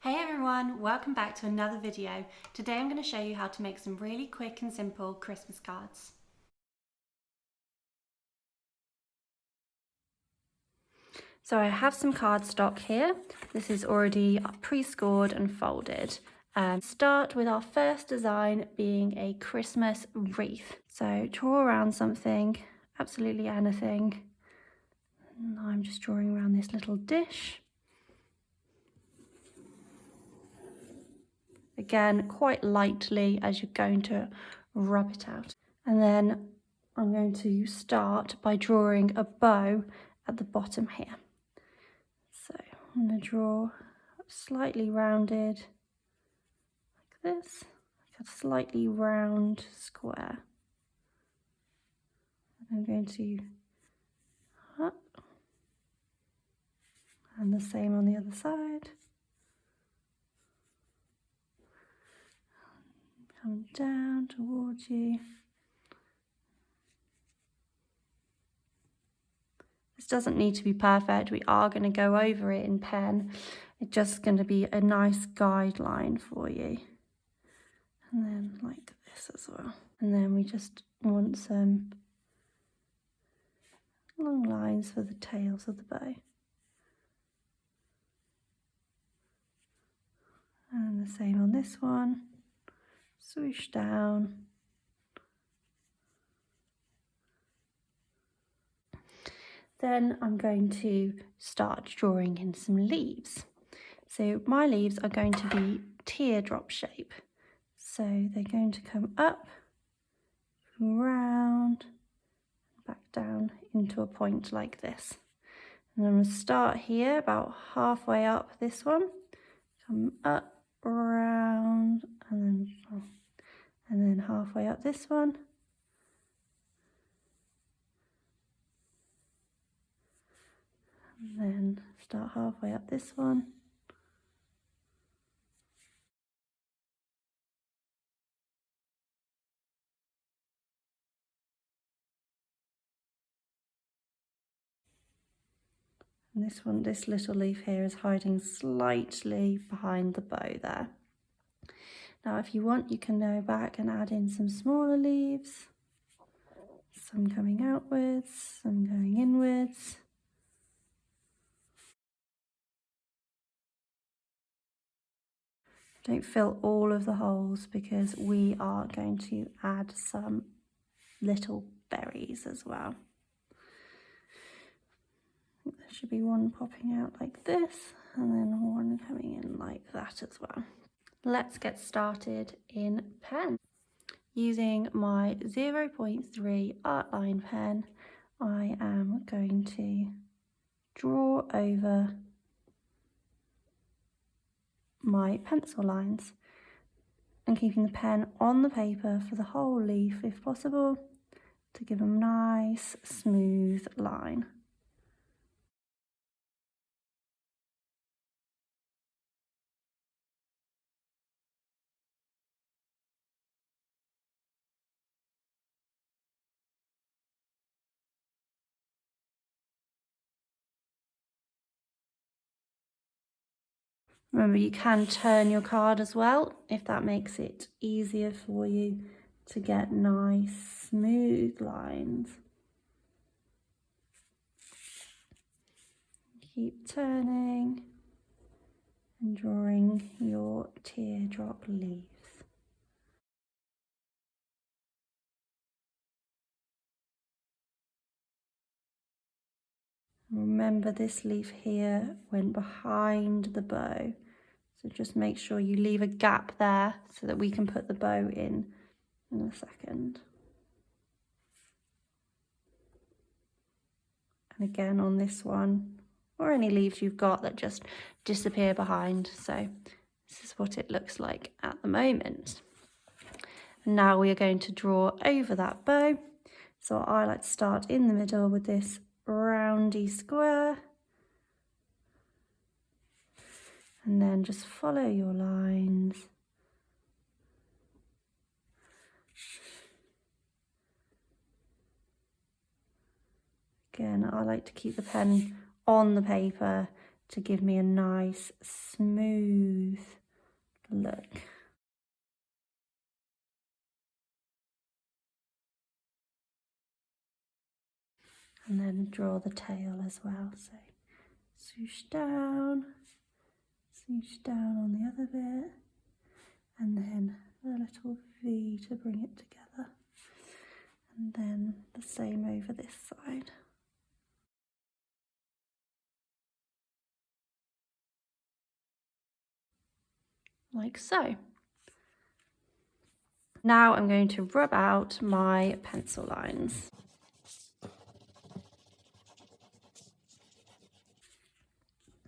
Hey everyone, welcome back to another video. Today I'm going to show you how to make some really quick and simple Christmas cards. So I have some cardstock here. This is already pre-scored and folded. Start with our first design being a Christmas wreath. So draw around something, absolutely anything. And I'm just drawing around this little dish. Again, quite lightly as you're going to rub it out. And then I'm going to start by drawing a bow at the bottom here. So I'm going to draw slightly rounded like this, like a slightly round square. And I'm going to up, and the same on the other side. Come down towards you. This doesn't need to be perfect. We are going to go over it in pen. It's just going to be a nice guideline for you. And then like this as well. And then we just want some long lines for the tails of the bow. And the same on this one. Swoosh down. Then I'm going to start drawing in some leaves. So my leaves are going to be teardrop shape. So they're going to come up, round, back down into a point like this. And I'm going to start here about halfway up this one, come up, round, and then halfway up this one. And then start halfway up this one. And this little leaf here is hiding slightly behind the bow there. Now if you want, you can go back and add in some smaller leaves. Some coming outwards, some going inwards. Don't fill all of the holes because we are going to add some little berries as well. There should be one popping out like this and then one coming in like that as well. Let's get started in pen. Using my 0.3 art line pen, I am going to draw over my pencil lines and keeping the pen on the paper for the whole leaf if possible to give a nice smooth line. Remember, you can turn your card as well if that makes it easier for you to get nice smooth lines. Keep turning and drawing your teardrop leaves. Remember, this leaf here went behind the bow, so just make sure you leave a gap there so that we can put the bow in a second. And again on this one, or any leaves you've got that just disappear behind. So this is what it looks like at the moment. And now we are going to draw over that bow. So I like to start in the middle with this roundy square. And then just follow your lines. Again, I like to keep the pen on the paper to give me a nice smooth look. And then draw the tail as well. So swoosh down on the other bit, and then a little V to bring it together. And then the same over this side. Like so. Now I'm going to rub out my pencil lines.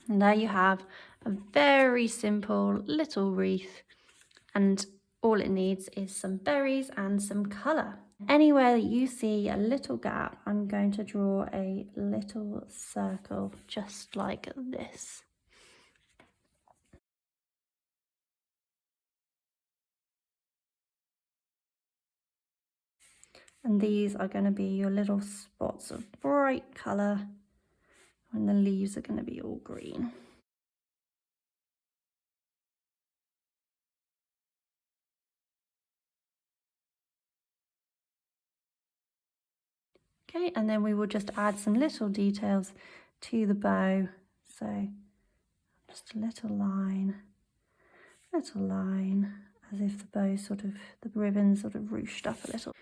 And there you have a very simple little wreath, and all it needs is some berries and some colour. Anywhere that you see a little gap, I'm going to draw a little circle just like this. And these are going to be your little spots of bright colour, and the leaves are going to be all green. Okay, and then we will just add some little details to the bow. So just a little line, as if the bow the ribbon ruched up a little.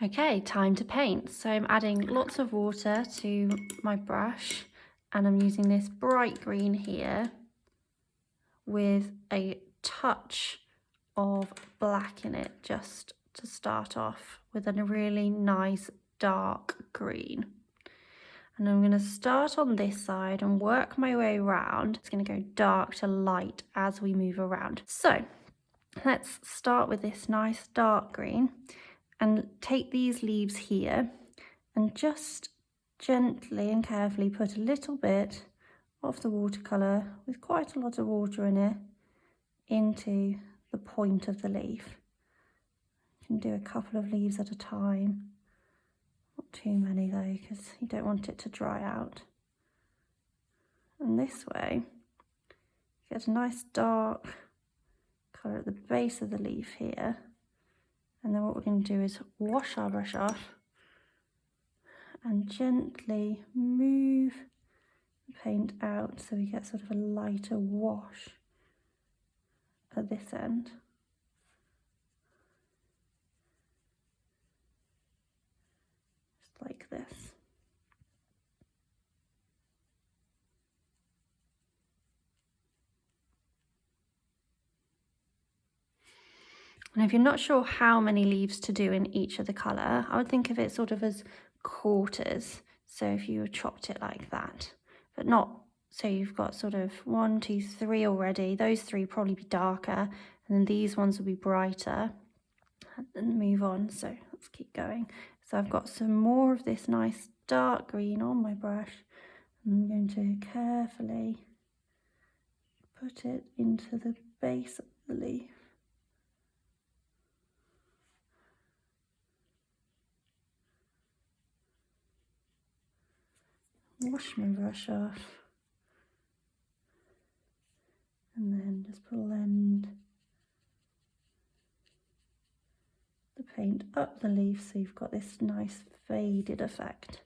Okay, time to paint. So I'm adding lots of water to my brush, and I'm using this bright green here with a touch of black in it, just to start off with a really nice dark green. And I'm going to start on this side and work my way around. It's going to go dark to light as we move around. So let's start with this nice dark green and take these leaves here and just gently and carefully put a little bit of the watercolour with quite a lot of water in it into the point of the leaf. You can do a couple of leaves at a time. Not too many though, because you don't want it to dry out. And this way, you get a nice dark colour at the base of the leaf here. And then what we're going to do is wash our brush off and gently move the paint out so we get a lighter wash at this end. Just like this. And if you're not sure how many leaves to do in each of the colour, I would think of it as quarters. So if you chopped it like that, but not, so you've got 1, 2, 3 already. Those 3 probably be darker, and then these ones will be brighter, and then move on. So let's keep going. So I've got some more of this nice dark green on my brush. I'm going to carefully put it into the base of the leaf. Wash my brush off, and then just blend the paint up the leaf so you've got this nice faded effect.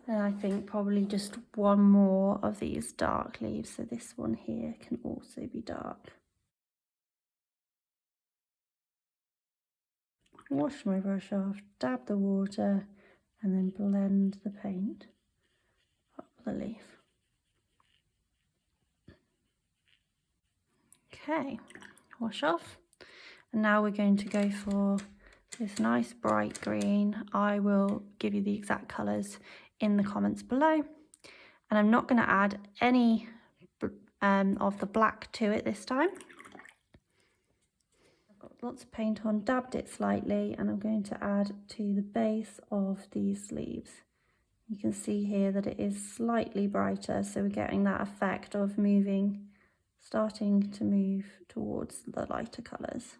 And I think probably just one more of these dark leaves, so this one here can also be dark. Wash my brush off, dab the water, and then blend the paint up the leaf. Okay, wash off. And now we're going to go for this nice bright green. I will give you the exact colours in the comments below. And I'm not going to add any of the black to it this time. I've got lots of paint on, dabbed it slightly, and I'm going to add to the base of these leaves You can see here that it is slightly brighter, so we're getting that effect of moving, starting to move towards the lighter colours.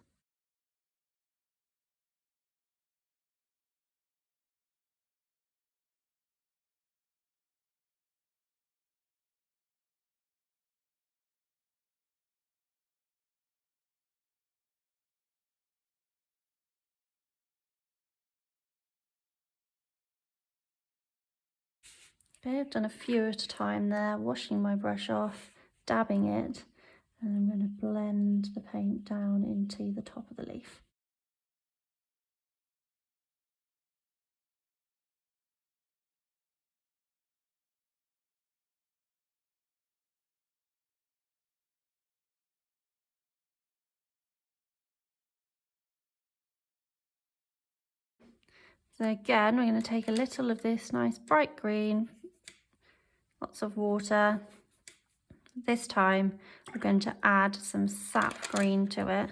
Okay, I've done a few at a time there, washing my brush off, dabbing it, and I'm going to blend the paint down into the top of the leaf. So again, we're going to take a little of this nice bright green, lots of water. This time we're going to add some sap green to it.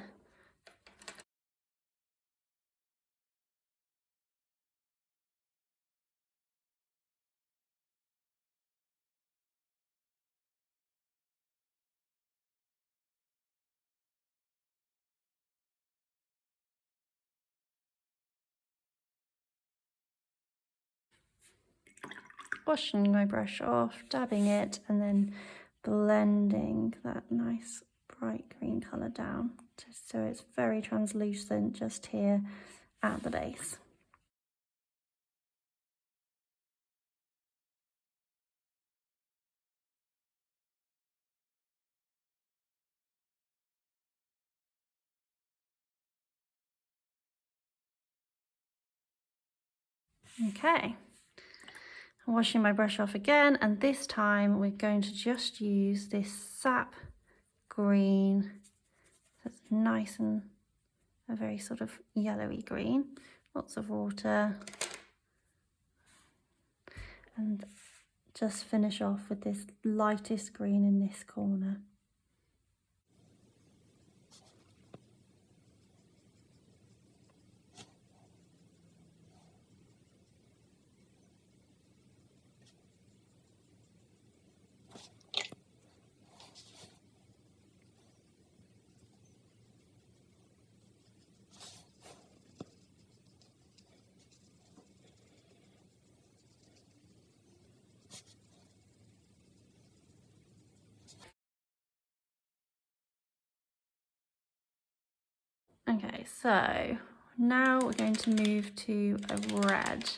Washing my brush off, dabbing it, and then blending that nice bright green colour down, just so it's very translucent just here at the base. Okay, washing my brush off again, and this time we're going to just use this sap green. That's nice and a very sort of yellowy green. Lots of water, and just finish off with this lightest green in this corner. Okay, so now we're going to move to a red.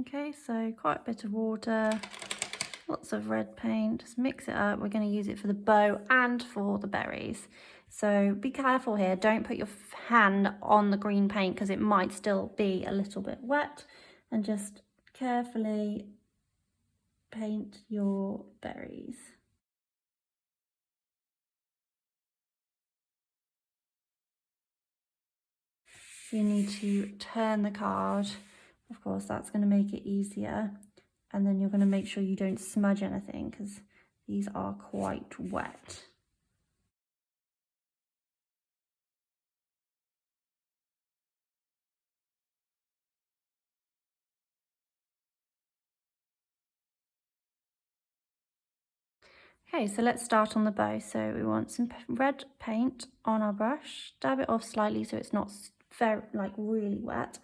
Okay, so quite a bit of water, lots of red paint, just mix it up. We're going to use it for the bow and for the berries. So be careful here, don't put your hand on the green paint because it might still be a little bit wet, and just carefully paint your berries. So you need to turn the card. Of course, that's going to make it easier. And then you're going to make sure you don't smudge anything because these are quite wet. Okay, so let's start on the bow. So we want some red paint on our brush, dab it off slightly so it's not very, really wet.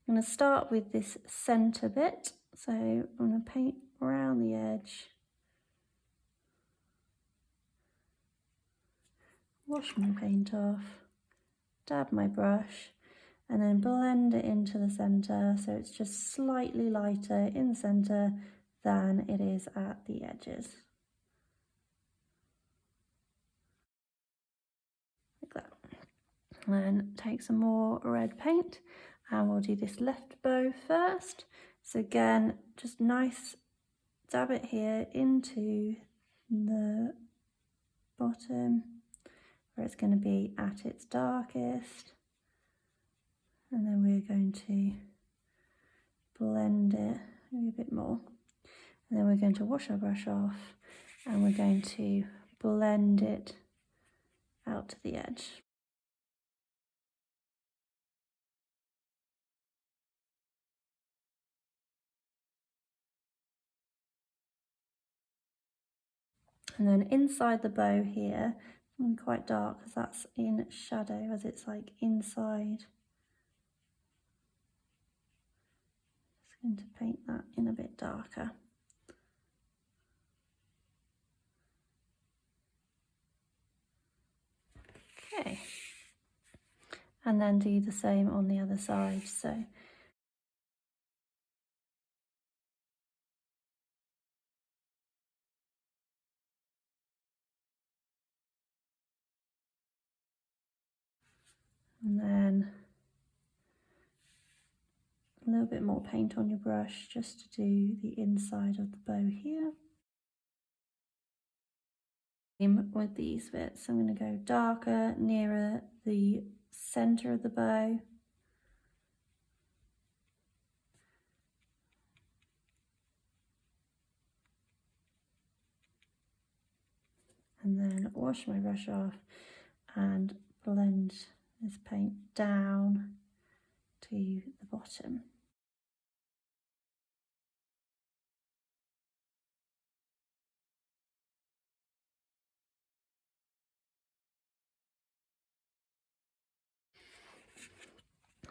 I'm going to start with this center bit. So I'm going to paint around the edge. Wash my paint off, dab my brush, and then blend it into the center so it's just slightly lighter in the center than it is at the edges. Like that. And then take some more red paint and we'll do this left bow first. So again, just nice, dab it here into the bottom where it's going to be at its darkest. And then we're going to blend it maybe a bit more. And then we're going to wash our brush off and we're going to blend it out to the edge. And then inside the bow here, something quite dark because that's in shadow as it's like inside. Just going to paint that in a bit darker. Okay. And then do the same on the other side. So and then a little bit more paint on your brush just to do the inside of the bow here. With these bits, I'm going to go darker nearer the center of the bow. And then wash my brush off and blend this paint down to the bottom.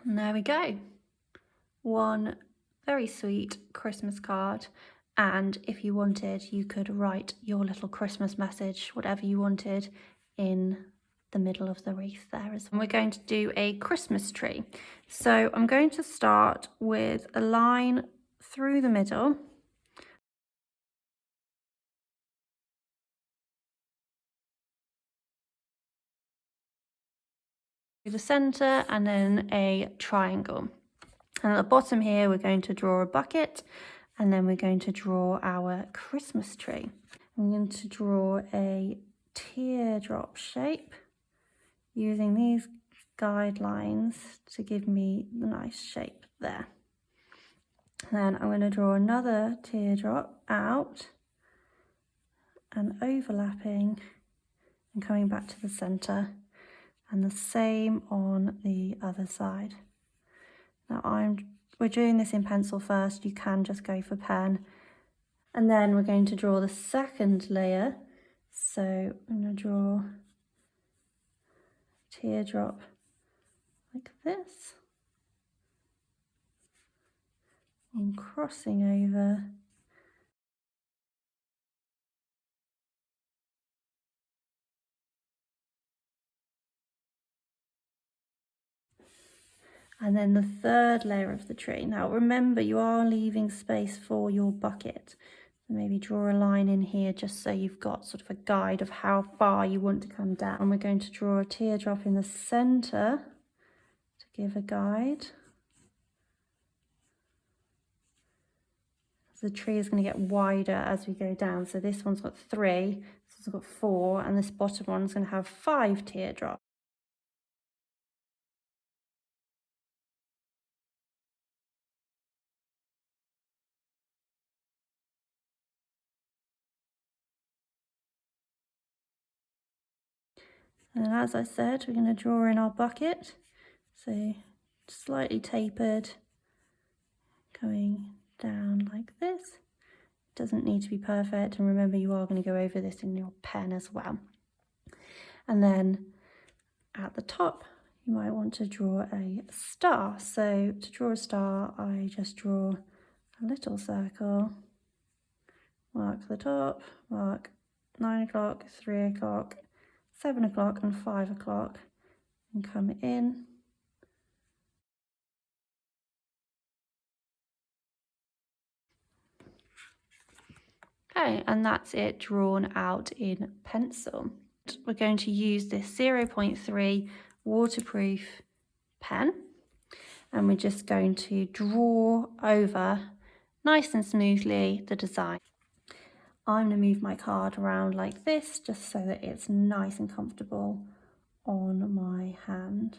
And there we go. One very sweet Christmas card. And if you wanted, you could write your little Christmas message, whatever you wanted, in the middle of the wreath there as well. And we're going to do a Christmas tree. So I'm going to start with a line through the middle. The center and then a triangle. And at the bottom here, we're going to draw a bucket and then we're going to draw our Christmas tree. I'm going to draw a teardrop shape using these guidelines to give me the nice shape there. And then I'm going to draw another teardrop out and overlapping and coming back to the center, and the same on the other side. Now we're doing this in pencil first, you can just go for pen. And then we're going to draw the second layer. So I'm going to draw a teardrop like this. And crossing over. And then the third layer of the tree. Now remember, you are leaving space for your bucket. So maybe draw a line in here just so you've got sort of a guide of how far you want to come down. And we're going to draw a teardrop in the center to give a guide. The tree is going to get wider as we go down. So this one's got 3, this one's got 4, and this bottom one's going to have 5 teardrops. And as I said, we're going to draw in our bucket. So slightly tapered, going down like this. Doesn't need to be perfect, and remember you are going to go over this in your pen as well. And then at the top you might want to draw a star. So to draw a star, I just draw a little circle, mark the top, mark 9 o'clock, 3 o'clock, 7 o'clock and 5 o'clock, and come in. Okay, and that's it drawn out in pencil. We're going to use this 0.3 waterproof pen, and we're just going to draw over nice and smoothly the design. I'm going to move my card around like this just so that it's nice and comfortable on my hand.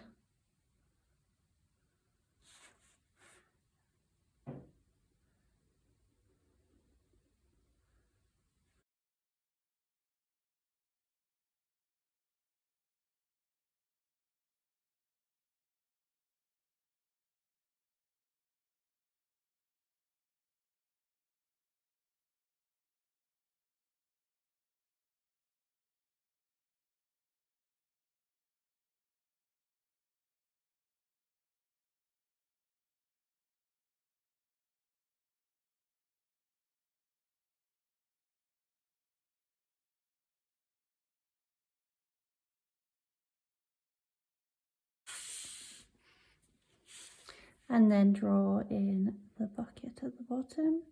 and then draw in the bucket at the bottom.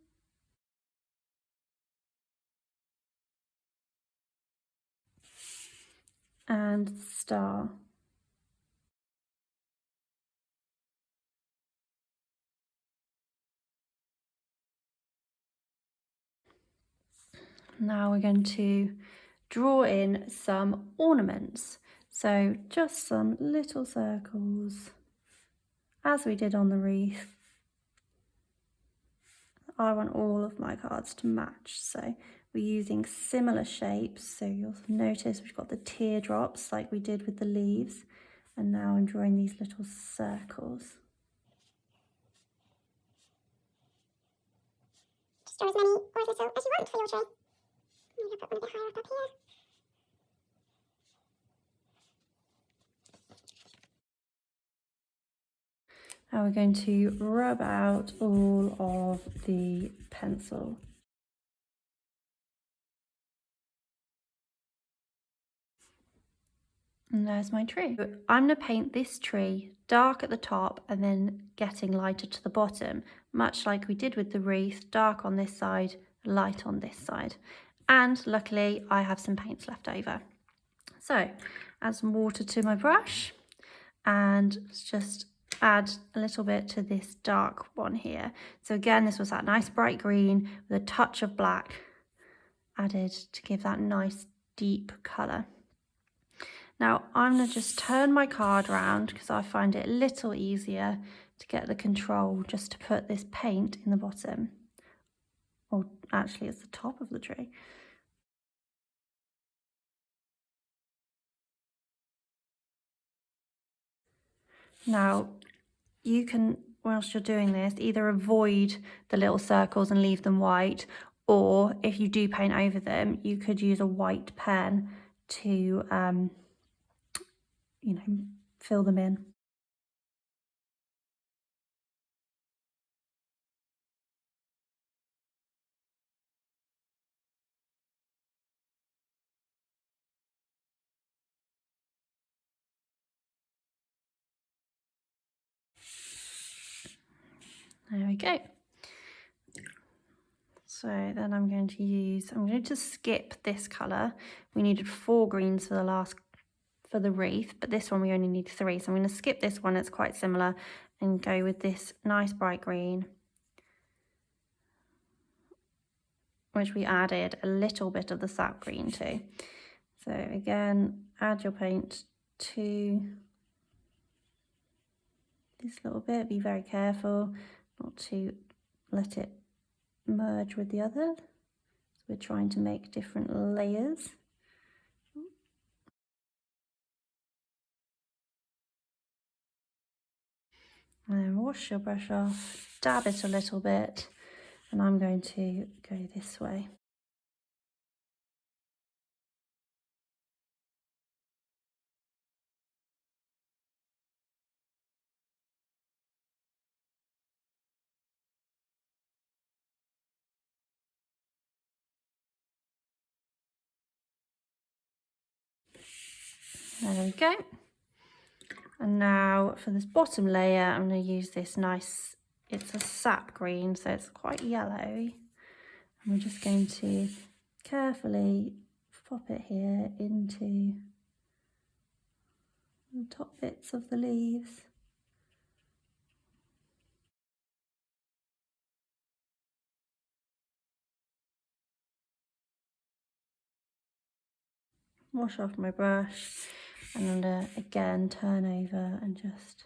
And the star. Now we're going to draw in some ornaments. So just some little circles, as we did on the wreath. I want all of my cards to match, so we're using similar shapes. So you'll notice we've got the teardrops like we did with the leaves, and now I'm drawing these little circles. Just draw as many or as little as you want for your tree. Maybe I'll put one a bit higher up here. Now we're going to rub out all of the pencil. And there's my tree. I'm going to paint this tree dark at the top and then getting lighter to the bottom, much like we did with the wreath, dark on this side, light on this side. And luckily I have some paints left over. So add some water to my brush and just add a little bit to this dark one here. So again, this was that nice bright green with a touch of black added to give that nice deep colour. Now I'm going to just turn my card around because I find it a little easier to get the control just to put this paint in the bottom. Or actually it's the top of the tree. Now you can, whilst you're doing this, either avoid the little circles and leave them white, or if you do paint over them, you could use a white pen to fill them in. There we go. So then I'm going to skip this colour. We needed 4 greens for the wreath, but this one we only need 3. So I'm going to skip this one, it's quite similar, and go with this nice bright green, which we added a little bit of the sap green to. So again, add your paint to this little bit. Be very careful not to let it merge with the other. So we're trying to make different layers. And then wash your brush off, dab it a little bit, and I'm going to go this way. There we go. And now for this bottom layer, I'm going to use this nice, it's a sap green, so it's quite yellowy. And we're just going to carefully pop it here into the top bits of the leaves. Wash off my brush and again turn over and just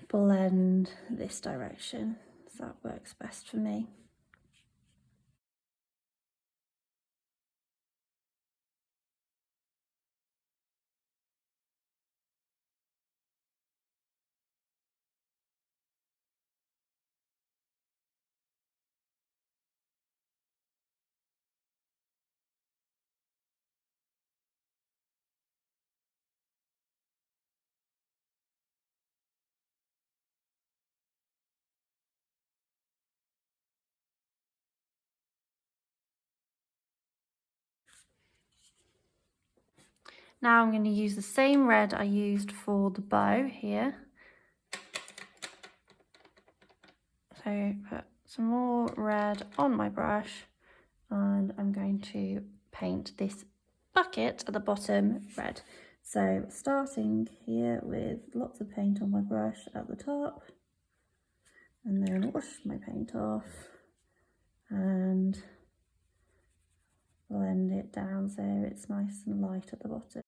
blend this direction. So that works best for me. Now I'm going to use the same red I used for the bow here So put some more red on my brush, and I'm going to paint this bucket at the bottom red. So starting here with lots of paint on my brush at the top, and then wash my paint off and blend it down so it's nice and light at the bottom.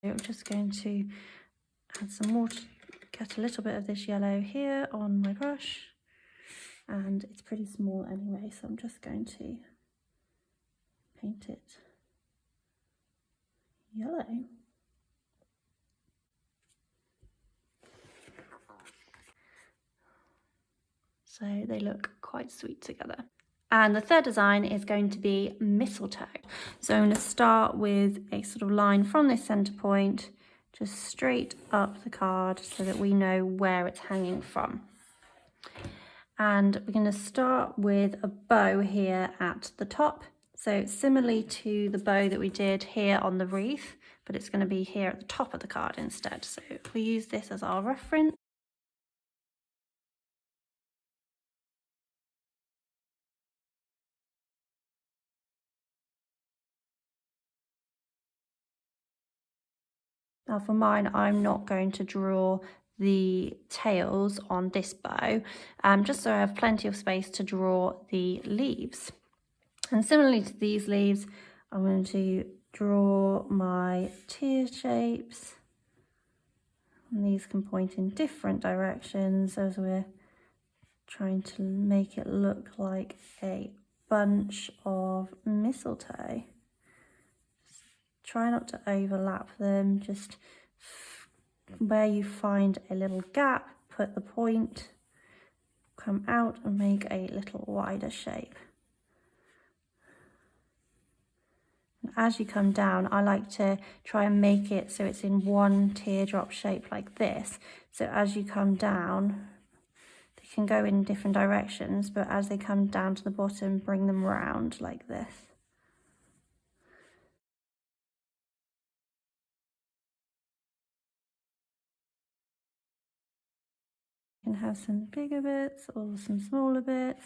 I'm just going to add some water, get a little bit of this yellow here on my brush, and it's pretty small anyway, so I'm just going to paint it yellow. So they look quite sweet together. And the third design is going to be Mistletoe. So I'm going to start with a sort of line from this center point, just straight up the card so that we know where it's hanging from. And we're going to start with a bow here at the top. So similarly to the bow that we did here on the wreath, but it's going to be here at the top of the card instead. So we use this as our reference. Now for mine, I'm not going to draw the tails on this bow, just so I have plenty of space to draw the leaves. And similarly to these leaves, I'm going to draw my tear shapes. And these can point in different directions as we're trying to make it look like a bunch of mistletoe. Try not to overlap them, just where you find a little gap, put the point, come out and make a little wider shape. And as you come down, I like to try and make it so it's in one teardrop shape like this. So as you come down, they can go in different directions, but as they come down to the bottom, bring them round like this. You can have some bigger bits or some smaller bits.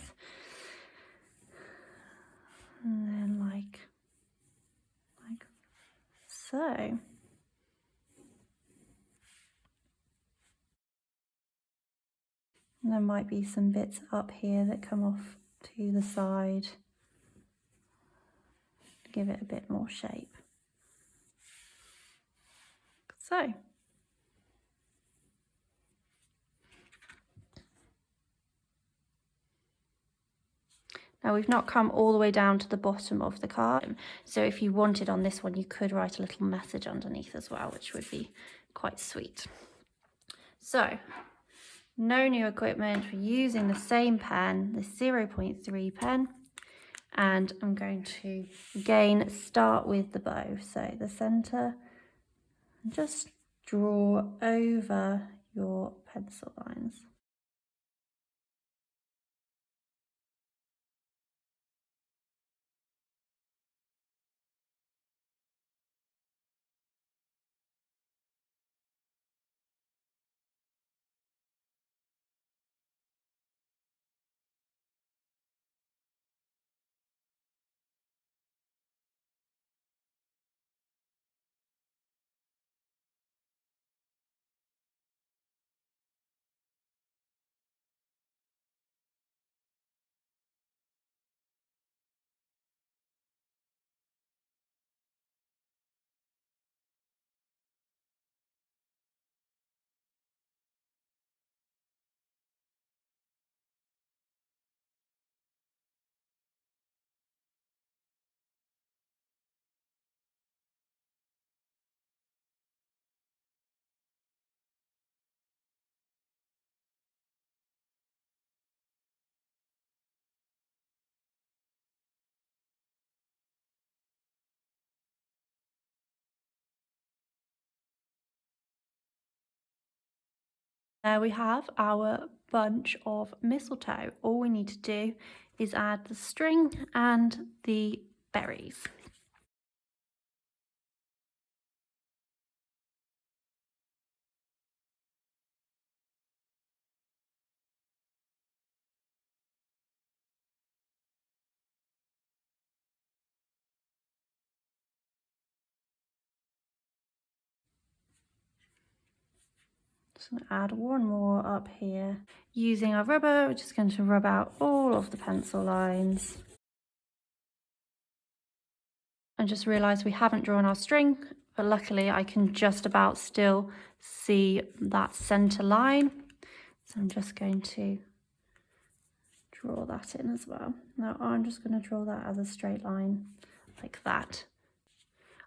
And then like so. And there might be some bits up here that come off to the side to give it a bit more shape. So. Now we've not come all the way down to the bottom of the card, so if you wanted on this one you could write a little message underneath as well, which would be quite sweet. So, no new equipment, we're using the same pen, the 0.3 pen, and I'm going to again start with the bow, so the centre, and just draw over your pencil lines. There we have our bunch of mistletoe. All we need to do is add the string and the berries. So add one more up here. Using our rubber, we're just going to rub out all of the pencil lines. And just realised we haven't drawn our string, but luckily I can just about still see that centre line. So I'm just going to draw that in as well. Now I'm just going to draw that as a straight line like that.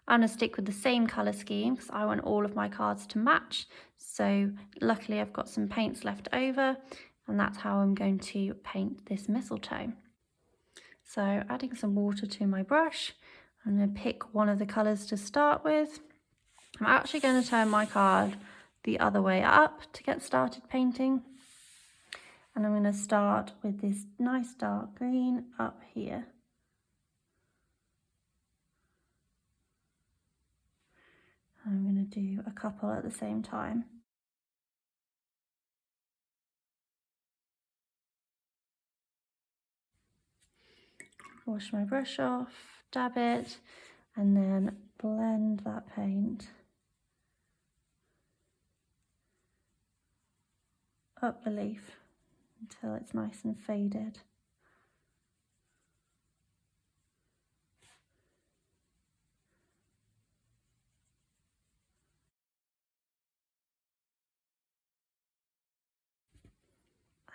I'm going to stick with the same colour scheme because I want all of my cards to match. So luckily I've got some paints left over, and that's how I'm going to paint this mistletoe. So adding some water to my brush, I'm going to pick one of the colours to start with. I'm actually going to turn my card the other way up to get started painting. And I'm going to start with this nice dark green up here. I'm going to do a couple at the same time. Wash my brush off, dab it, and then blend that paint up the leaf until it's nice and faded.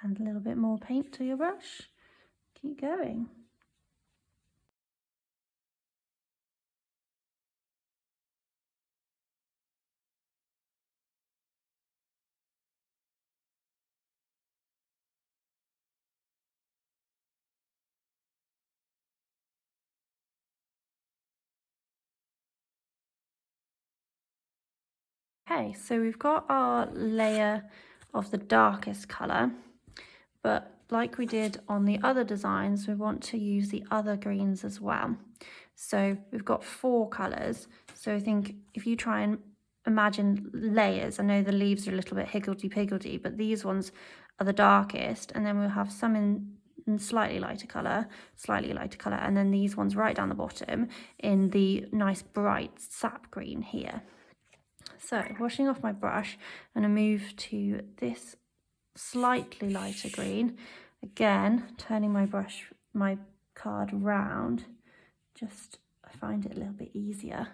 And a little bit more paint to your brush. Keep going. Okay, so we've got our layer of the darkest colour, but like we did on the other designs, we want to use the other greens as well. So we've got 4 colours. So I think if you try and imagine layers, I know the leaves are a little bit higgledy-piggledy, but these ones are the darkest, and then we'll have some in slightly lighter colour, and then these ones right down the bottom in the nice bright sap green here. So washing off my brush, I'm going to move to this slightly lighter green. Again, turning my card round, just I find it a little bit easier.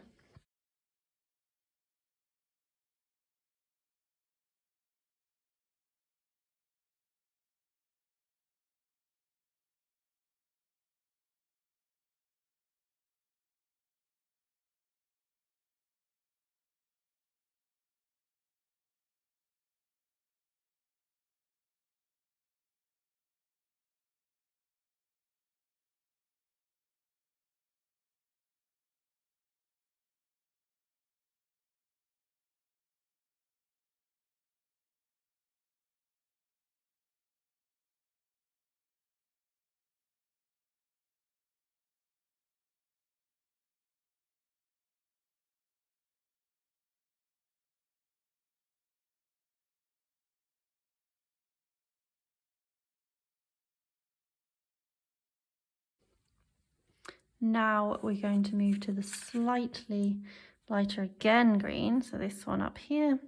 Now we're going to move to the slightly lighter again green, so this one up here.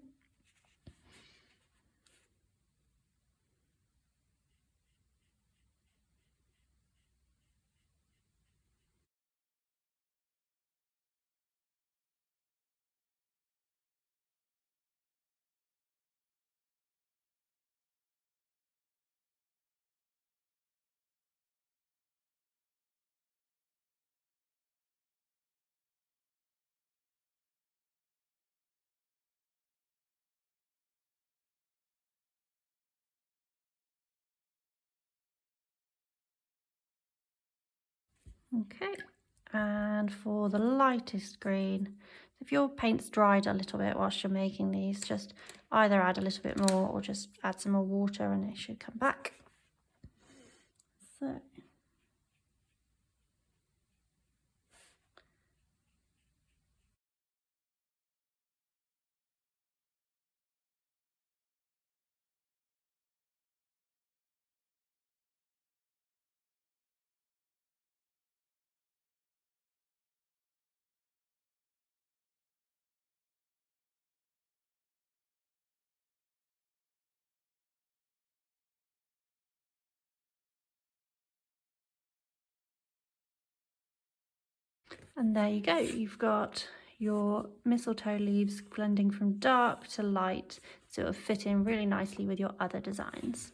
Okay, and for the lightest green, if your paint's dried a little bit whilst you're making these, just either add a little bit more or just add some more water and it should come back. So And there you go, you've got your mistletoe leaves blending from dark to light, so it'll fit in really nicely with your other designs.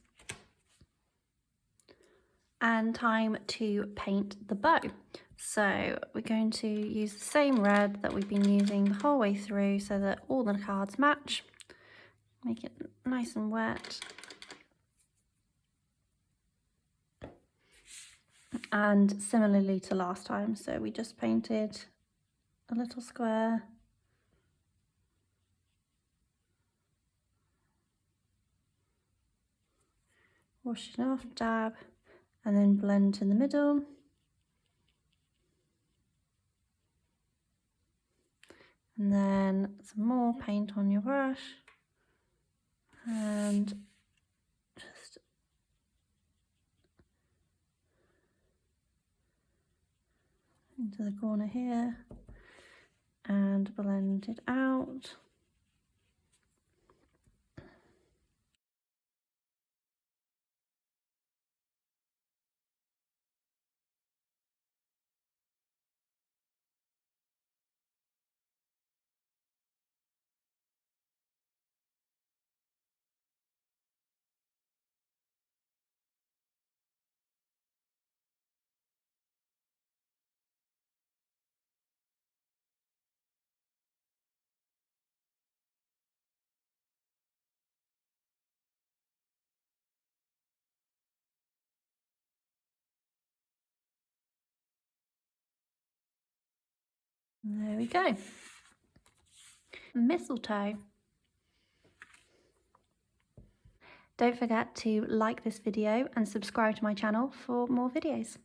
And time to paint the bow. So we're going to use the same red that we've been using the whole way through so that all the cards match. Make it nice and wet. And similarly to last time, so we just painted a little square, wash it off, dab, and then blend in the middle. And then some more paint on your brush, and just into the corner here, and blend it out. There we go. Mistletoe. Don't forget to like this video and subscribe to my channel for more videos.